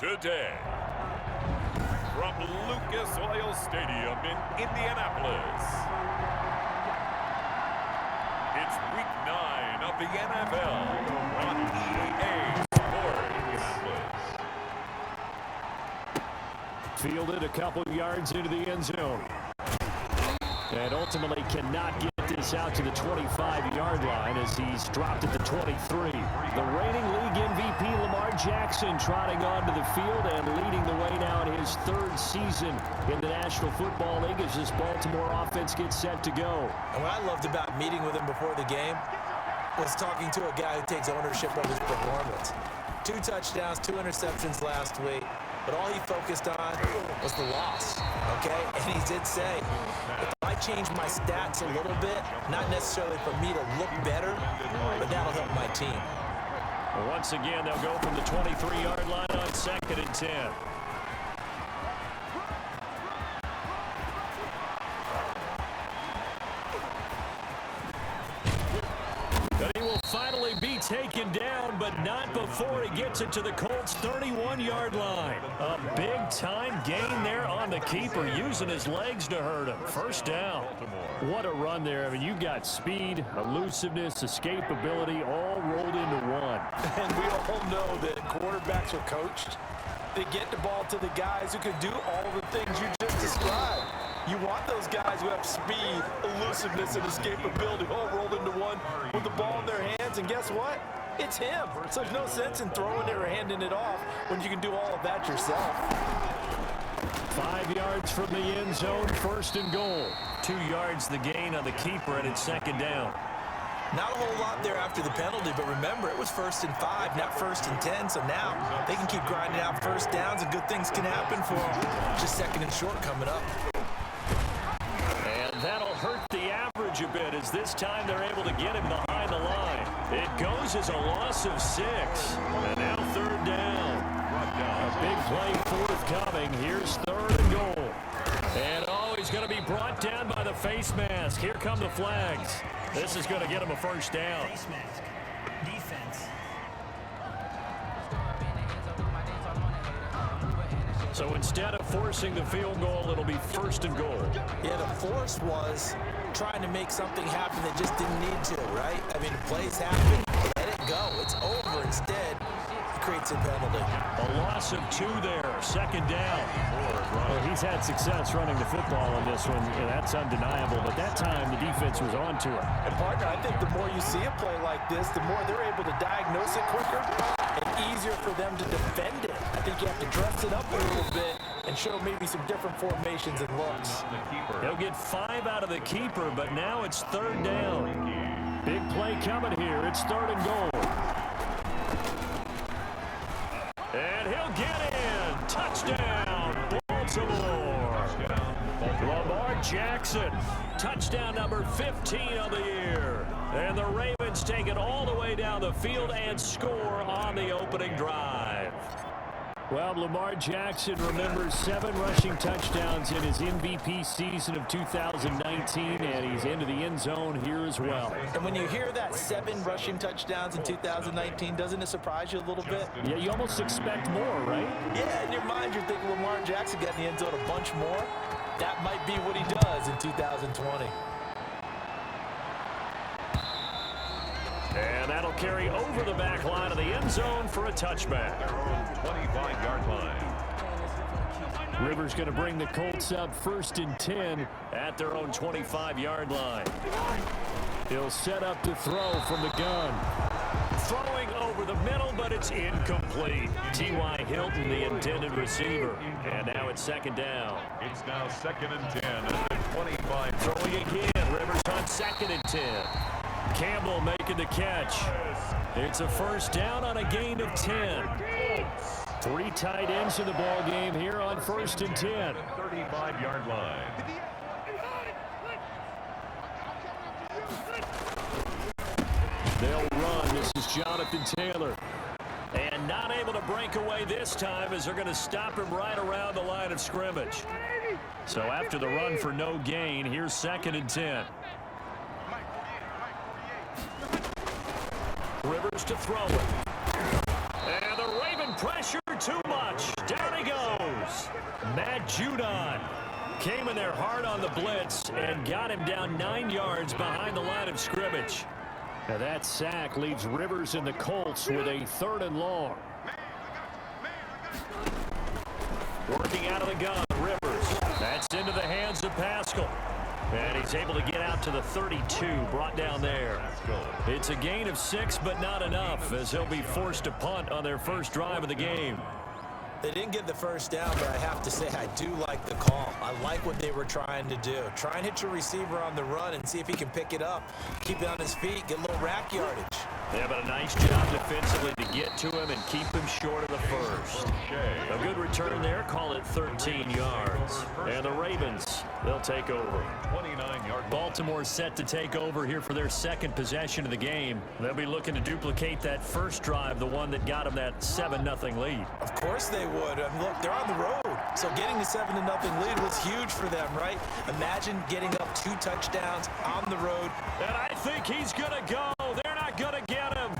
today. From Lucas Oil Stadium in Indianapolis, it's Week 9 of the NFL on EA Sports. Fielded a couple yards into the end zone. And ultimately cannot get this out to the 25-yard line as he's dropped at the 23. The reigning league MVP Lamar Jackson trotting onto the field and leading the way now in his third season in the National Football League as this Baltimore offense gets set to go. And what I loved about meeting with him before the game was talking to a guy who takes ownership of his performance. 2 touchdowns, 2 interceptions last week, but all he focused on was the loss, okay? And he did say, if I change my stats a little bit, not necessarily for me to look better, but that'll help my team. Once again, they'll go from the 23-yard line on 2nd and 10. But he will finally be taken down, but not before he gets it to the Colts' 31-yard line. A big-time gain there on the keeper, using his legs to hurt him. First down. What a run there. I mean, you got speed, elusiveness, escapability, all rolled into one. And we all know that quarterbacks are coached. They get the ball to the guys who can do all the things you just described. You want those guys who have speed, elusiveness, and escapability all rolled into one with the ball in their hands. And guess what? It's him. So there's no sense in throwing it or handing it off when you can do all of that yourself. 5 yards from the end zone, 1st and goal. 2 yards the gain on the keeper, and it's 2nd down. Not a whole lot there after the penalty, but remember, it was 1st and 5, not 1st and 10. So now they can keep grinding out first downs, and good things can happen for them. Just 2nd and short coming up. And that'll hurt the average a bit as this time they're able to get him behind the line. It goes as a loss of 6. And now 3rd down. A big play forthcoming. Here's 3rd and goal. And he's going to be brought down by the face mask. Here come the flags. This is going to get him a first down. Face mask. Defense. So instead of forcing the field goal, it'll be 1st and goal. Yeah, the force was trying to make something happen that just didn't need to, right? I mean, plays happen, let it go. It's over. Instead, it creates a penalty. A loss of 2 there, 2nd down. Well, he's had success running the football in this one, and that's undeniable. But that time, the defense was on to it. And, partner, I think the more you see a play like this, the more they're able to diagnose it quicker and easier for them to defend it. I think you have to dress it up a little bit and show maybe some different formations and looks. He'll get 5 out of the keeper, but now it's 3rd down. Big play coming here. It's 3rd and goal. And he'll get in. Touchdown, Baltimore. Lamar Jackson, touchdown number 15 of the year. And the Ravens take it all the way down the field and score on the opening drive. Well, Lamar Jackson remembers 7 rushing touchdowns in his MVP season of 2019, and he's into the end zone here as well. And when you hear that 7 rushing touchdowns in 2019, doesn't it surprise you a little bit? Yeah, you almost expect more, right? Yeah, in your mind you're thinking Lamar Jackson got in the end zone a bunch more. That might be what he does in 2020. And that'll carry over the back line of the end zone for a touchback. Their own 25-yard line. Rivers going to bring the Colts up 1st and 10 at their own 25-yard line. He'll set up to throw from the gun. Throwing over the middle, but it's incomplete. T.Y. Hilton, the intended receiver. And now it's 2nd down. It's now 2nd and 10 at the 25. Throwing again. Rivers on 2nd and 10. Campbell making the catch. It's a first down on a gain of 10. 3 tight ends in the ball game here on 1st and 10. 35-yard line. They'll run. This is Jonathan Taylor. And not able to break away this time as they're going to stop him right around the line of scrimmage. So after the run for no gain, here's 2nd and 10. Rivers to throw it. And the Raven pressure too much. touch. Down he goes. Matt Judon came in there hard on the blitz and got him down 9 yards behind the line of scrimmage. Now that sack leaves Rivers and the Colts with a 3rd and long. Working out of the gun, Rivers. That's into the hands of Pascal. And he's able to get out to the 32, brought down there. It's a gain of 6, but not enough, as he'll be forced to punt on their first drive of the game. They didn't get the first down, but I have to say I do like the call. I like what they were trying to do. Try and hit your receiver on the run and see if he can pick it up. Keep it on his feet, get a little rack yardage. Yeah, but a nice job defensively to get to him and keep him short of the first. A good return there, call it 13 yards. And the Ravens, they'll take over. 29-yard. Baltimore set to take over here for their second possession of the game. They'll be looking to duplicate that first drive, the one that got them that 7-0 lead. Of course they would. I mean, look, they're on the road. So getting the 7-0 lead was huge for them, right? Imagine getting up 2 touchdowns on the road. And I think he's going to go. They're not going to get him.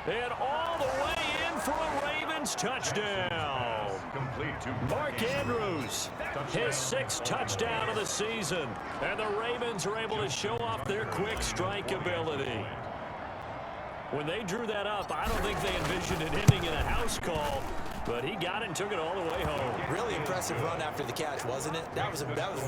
And all the way in for a Ravens touchdown. Complete to Mark Andrews, his 6th touchdown of the season. And the Ravens are able to show off their quick strike ability. When they drew that up, I don't think they envisioned it ending in a house call. But he got it and took it all the way home. Really impressive run after the catch, wasn't it? That was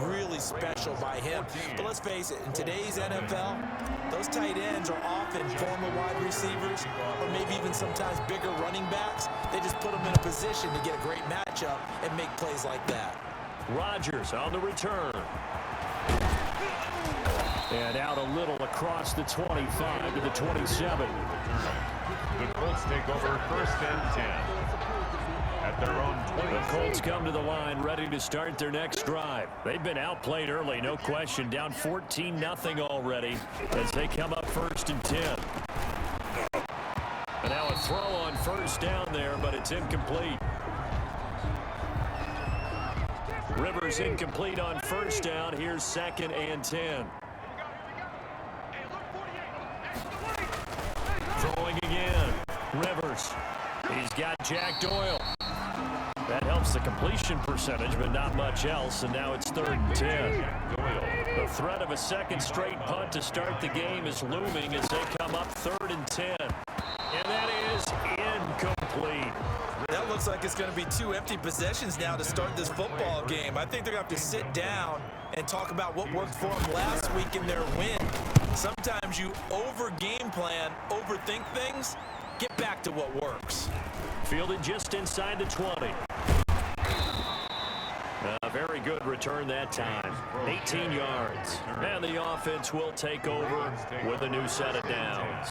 really special by him. But let's face it, in today's NFL, those tight ends are often former wide receivers or maybe even sometimes bigger running backs. They just put them in a position to get a great matchup and make plays like that. Rodgers on the return. And out a little across the 25 to the 27. The Colts take over 1st and 10. At their own 20. The Colts come to the line ready to start their next drive. They've been outplayed early, no question. Down 14-0 already as they come up 1st and 10. And now a throw on 1st down there, but it's incomplete. Rivers incomplete on 1st down. Here's 2nd and 10. Throwing again. Rivers. He's got Jack Doyle. That helps the completion percentage, but not much else. And now it's 3rd and 10. The threat of a 2nd straight punt to start the game is looming as they come up 3rd and 10. And that is incomplete. That looks like it's going to be 2 empty possessions now to start this football game. I think they're going to have to sit down and talk about what worked for them last week in their win. Sometimes you over-game plan, overthink things. Get back to what works. Fielded just inside the 20. A very good return that time. 18 yards. And the offense will take over with a new set of downs.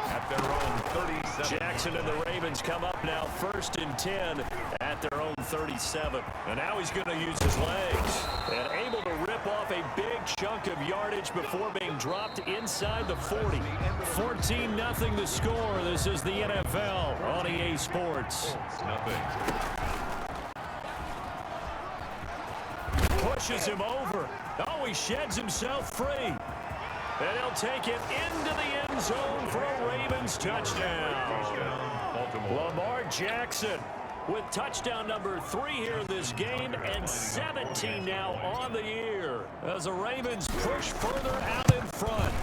At their own 37. Jackson and the Ravens come up now 1st and 10 at their own 37. And now he's going to use his legs. And able to rip off a big chunk of yardage before being dropped inside the 40. 14-0 the score. This is the NFL on EA Sports. Pushes him over. Oh, he sheds himself free. And he'll take it into the end zone for a Ravens touchdown. Lamar Jackson with touchdown number 3 here in this game and 17 now on the year as the Ravens push further out in front.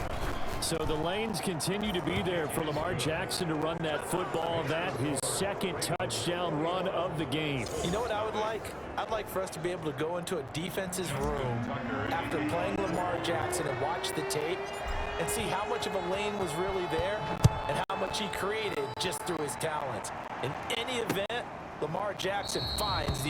So the lanes continue to be there for Lamar Jackson to run that football. That his 2nd touchdown run of the game. You know what I would like? I'd like for us to be able to go into a defense's room after playing Lamar Jackson and watch the tape and see how much of a lane was really there and how much he created just through his talent. In any event, Lamar Jackson finds the